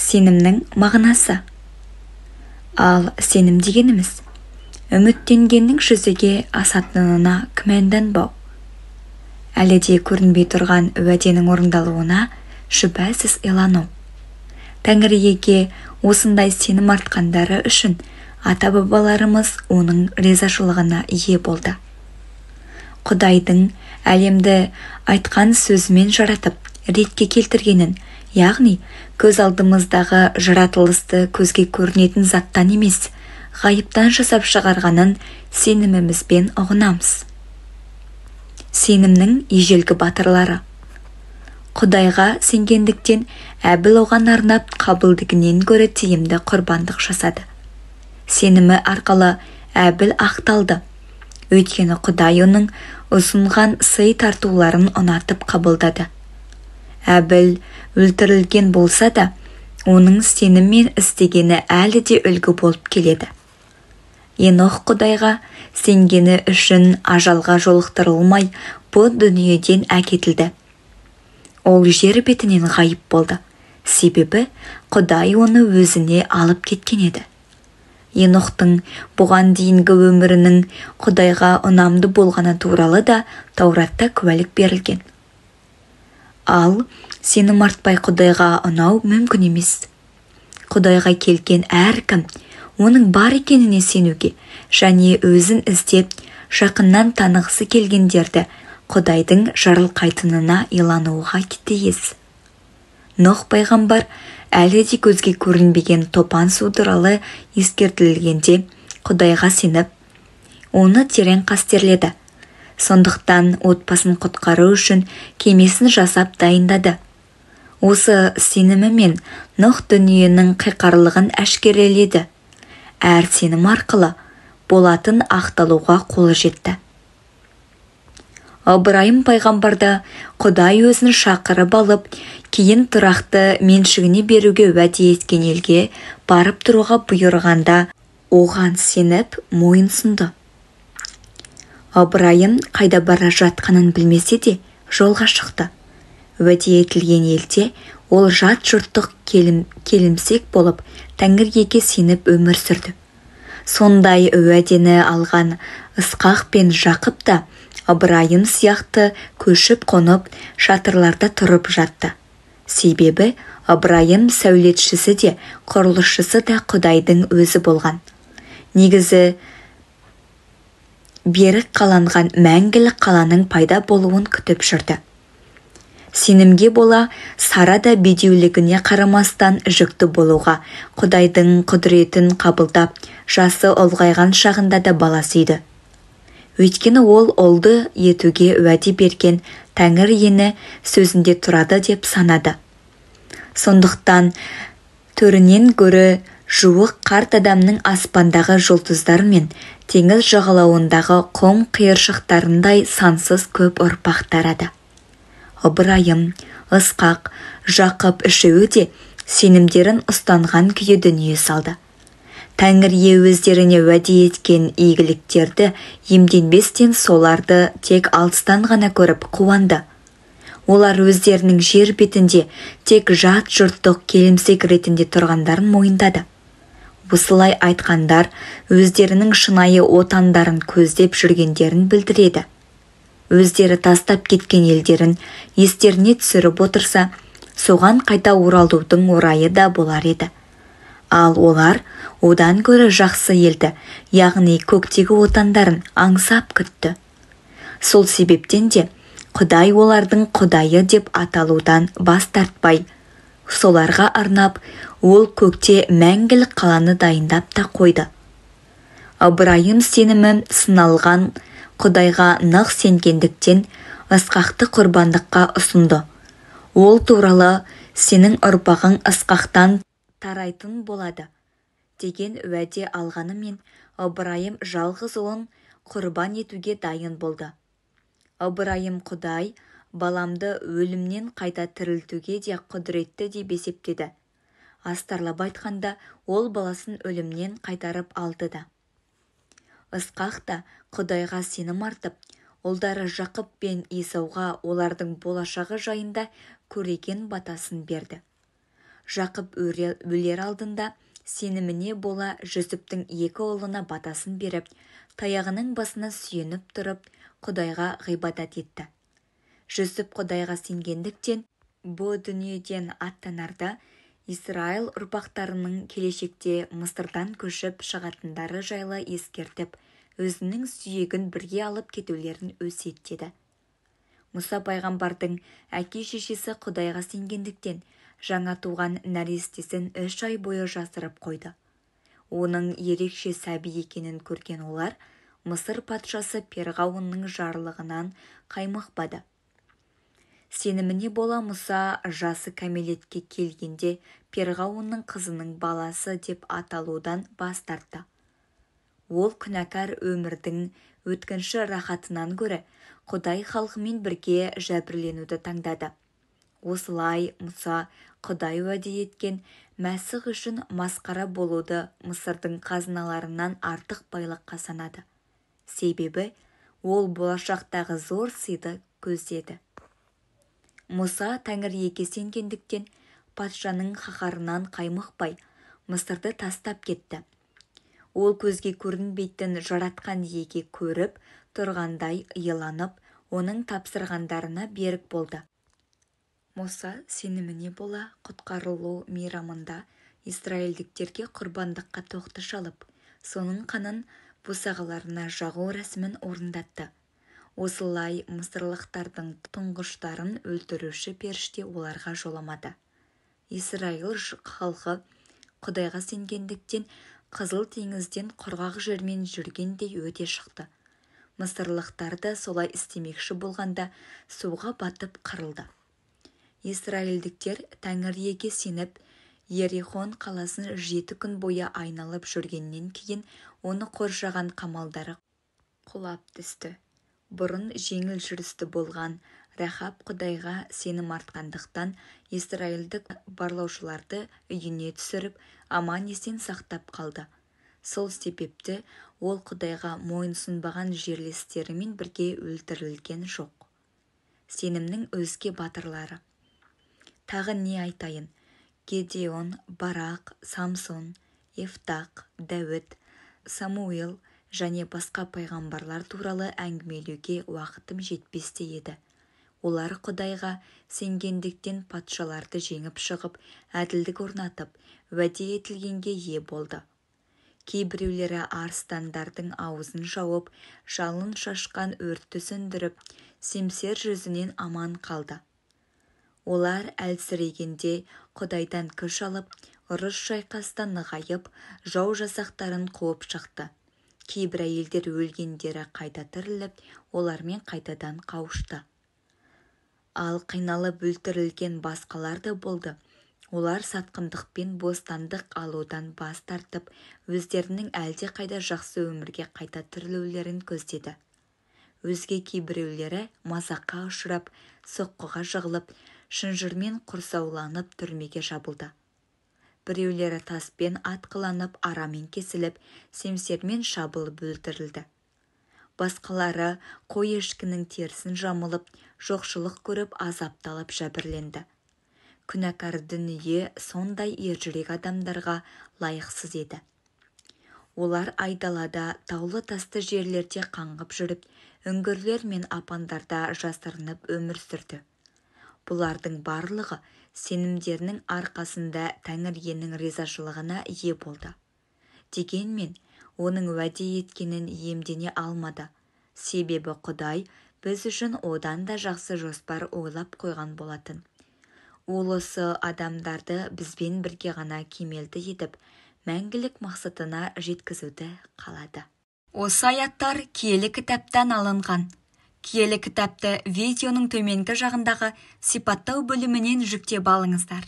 Сенімнің мағынасы. Ал сенім дегеніміз үміттенгеннің жүзеге асатынына күмәнданбау. Әлі де көрінбей тұрған уәденің орындалуына шүбәсіз илану. Тәңіріге осындай сенім артқандары үшін ата-бабаларымыз оның ризашылығына ие болды. Құдайдың әлемді айтқан сөзімен жаратып, ретке келтіргенін, яғни көз алдымыздағы жаратылысты көзге көрінетін заттан емес, ғайыптан жасап шығарғанын сенімімізбен ұғынамыз. Сенімнің ежелгі батырлары. Құдайға сенгендіктен Әбіл оған арнап қабылдігінен гөрі тиімді құрбандық жасады. Сенімі арқылы Әбіл ақталды. Өйткені Құдай оның ұсынған сый тартуларын ұнатып қабылдады. Әбіл өлтірілген болса да, оның сеніммен істегені әлі де үлгі болып келеді. Енох Құдайға сенгені үшін ажалға жолықтырылмай бұл дүниеден әкетілді. Ол жер бетінен ғайып болды, себебі Құдай оны өзіне алып кеткен еді. Енохтың бұған дейінгі өмірінің Құдайға ұнамды болғаны туралы да Тауратта куәлік берілген. Ал сенім артпай Құдайға ұнау мүмкін емес. Құдайға келген әркім оның бар екеніне сенуге және өзін іздеп жақыннан танығысы келгендерді Құдайдың жарылқайтынына илануға тиіс. Нұх пайғамбар әлі де көзге көрінбеген топан су туралы ескертілгенде Құдайға сеніп, оны терең қастерледі. Сондықтан отбасын құтқару үшін кемесін жасап дайындады. Осы сенімімен Нұх дүниенің қиқарлығын әшкереледі. Әр сенім арқылы болатын ақталуға қолы жетті. Ыбырайым пайғамбарда Құдай өзін шақырып алып, кейін тұрақты меншігіне беруге уәде еткен елге барып тұруға бұйырғанда, оған сеніп мойынсұнды. Ыбырайым қайда бара жатқанын білмесе де жолға шықты. Уәде етілген елде ол жат жұрттық келімсек болып, Тәңірге сеніп өмір сүрді. Сондай уәдені алған Ысқақ пен Жақып та Ыбырайым сияқты көшіп қонып, шатырларда тұрып жатты. Себебі Ыбырайым сәулетшісі де, құрылысшысы да Құдайдың өзі болған. Негізі берік қаланған мәңгілік қаланың пайда болуын күтіп жүрді. Сенімге бола Сара да бедеулігіне қарамастан жүкті болуға, Құдайдың құдіретін қабылдап, жасы ұлғайған шағында да баласы еді. Өйткені ол ұлды етуге уәде берген Тәңір ені сөзінде тұрады деп санады. Сондықтан төрінен гөрі жуық қарт адамның аспандағы жұлдыздар мен теңіз жағалауындағы құм қиыршықтарындай сансыз көп ұрпақ тарады. Ыбырайым, Ысқақ, Жақып үшеуі де сенімдерін ұстанған күйі дүние салды. Тәңірге өздеріне уәде еткен игіліктерді емденбестен соларды тек алыстан ғана көріп қуанды. Олар өздерінің жер бетінде тек жат жұрттық келімсек ретінде тұрғандарын мойындады. Осылай айтқандар өздерінің шынайы отандарын көздеп жүргендерін білдіреді. Өздері тастап кеткен елдерін естеріне түсіріп отырса, соған қайта оралудың орайы да болар еді. Ал олар одан гөрі жақсы елді, яғни көктегі отандарын аңсап күтті. Сол себептен де Құдай олардың Құдайы деп аталудан бас тартпай, соларға арнап ол көкте мәңгілік қаланы дайындап та қойды. Ыбырайым сенімі сыналған Құдайға нық сенгендіктен Ысқақты құрбандыққа ұсынды. Ол туралы сенің ұрпағың Ысқақтан тарайтын болады деген уәде алғанымен Ыбырайым жалғыз ұлын құрбан етуге дайын болды. Ыбырайым Құдай баламды өлімнен қайта тірілтуге де құдіретті деп есептеді. Астарлап айтқанда ол баласын өлімнен қайтарып алды да. Ысқақ та Құдайға сенім артып, ұлдары Жақып пен Исауға олардың болашағы жайында көреген батасын берді. Жақып өлер алдында сеніміне бола Жүсіптің 2 ұлына батасын беріп, таяғының басына сүйеніп тұрып, Құдайға ғибадат етті. Жүсіп Құдайға сенгендіктен, бұл дүниеден аттанарда Исраил ұрпақтарының келешекте Мысырдан көшіп шығатындары жайлы ескертіп, өзінің сүйегін бірге алып кетулерін өсиеттеді. Мұса пайғамбардың әке-шешесі Құдайға сенгендіктен, жаңа туған нәрестесін 3 ай бойы жасырып қойды. Оның ерекше сәби екенін көрген олар, Мысыр патшасы Перғауынның жарлығынан қаймықпады. Сеніміне бола Мұса жасы кәмелетке келгенде Перғауынның қызының баласы деп аталудан бас тартты. Ол күнәкар өмірдің өткінші рахатынан көрі, Құдай халқымен бірге жәбірленуді таңдады. Осылай Мұса Құдай уәде еткен Мәсіх үшін масқара болуды Мысырдың қазыналарынан артық байлыққа санады. Себебі ол болашақтағы зор сыйды көздеді. Мұса Тәңір Иеге сенгендіктен патшаның қаһарынан қаймықпай, Мысырды тастап кетті. Ол көзге көрінбейтін жаратқан Иеге көріп тұрғандай иланып, оның тапсырғандарына берік болды. Мұса сеніміне бола құтқарылу мейрамында израильдіктерге құрбандыққа тоқты шалып, соның қанын босағаларына жағу рәсімін орындатты. Осылай мысырлықтардың тұңғыштарын өлтіруші періште оларға жоламады. Исраил халқы Құдайға сенгендіктен Қызыл теңізден құрғақ жермен жүргендей өте шықты. Мысырлықтарды солай істемекші болғанда суға батып қырылды. Исраильдіктер Тәңір Иеге сеніп, Ерихон қаласын 7 күн бойы айналып жүргеннен кейін оны қоршаған қамалдары құлап түсті. Бұрын жеңіл жүрісті болған Рахаб Құдайға сенім артқандықтан Исраильдік барлаушыларды үйіне түсіріп, аман-есен сақтап қалды. Сол себепті ол Құдайға мойынсұнбаған жерлестерімен бірге өлтірілген жоқ. Сенімнің өзге батырлары. Тағы не айтайын? Гедеон, Барақ, Самсон, Ефтақ, Дәуіт, Самуил және басқа пайғамбарлар туралы әңгімелеуге уақытым жетпесте еді. Олар Құдайға сенгендіктен патшаларды жеңіп шығып, әділдік орнатып, уәде етілгенге ие болды. Кейбіреулері арыстандардың аузын жауып, жалын шашқан өртті сөндіріп, семсер жүзінен аман қалды. Олар әлсірегенде Құдайдан күш алып, ұрыс шайқастан нығайып, жау жасақтарын қуып шықты. Кейбір әйелдер өлгендері қайта тіріліп, олармен қайтадан қауышты. Ал қиналып өлтірілген басқалар да болды. Олар сатқындықпен бостандық алудан бас тартып, өздерінің әлде қайда жақсы өмірге қайта тірілулерін көздеді. Өзге кейбіреулері мазаққа ұшырап, соққыға жығылып, шынжырмен құрсауланып түрмеге жабылды. Біреулері таспен атқыланып, арамен кесіліп, семсермен шабылып өлтірілді. Басқалары қой ешкінің терісін жамылып, жоқшылық көріп азапталып жәбірленді. Күнәкар дүние сондай ержүрек адамдарға лайықсыз еді. Олар айдалада, таулы тасты жерлерде қаңғып жүріп, үңгірлер мен апандарда жасырынып өмір сүрді. Бұлардың барлығы сенімдерінің арқасында Тәңір Иенің ризашылығына ие болды. Дегенмен, оның уәде еткенін иемдене алмады. Себебі Құдай біз үшін одан да жақсы жоспар ойлап қойған болатын. Ол осы адамдарды бізбен бірге ғана кемелді етіп, мәңгілік мақсатына жеткізуді қалады. Осы аяттар киелі кітаптан алынған. Киелі кітапты видеоның төменгі жағындағы сипаттау бөлімінен жүктеп алыңыздар.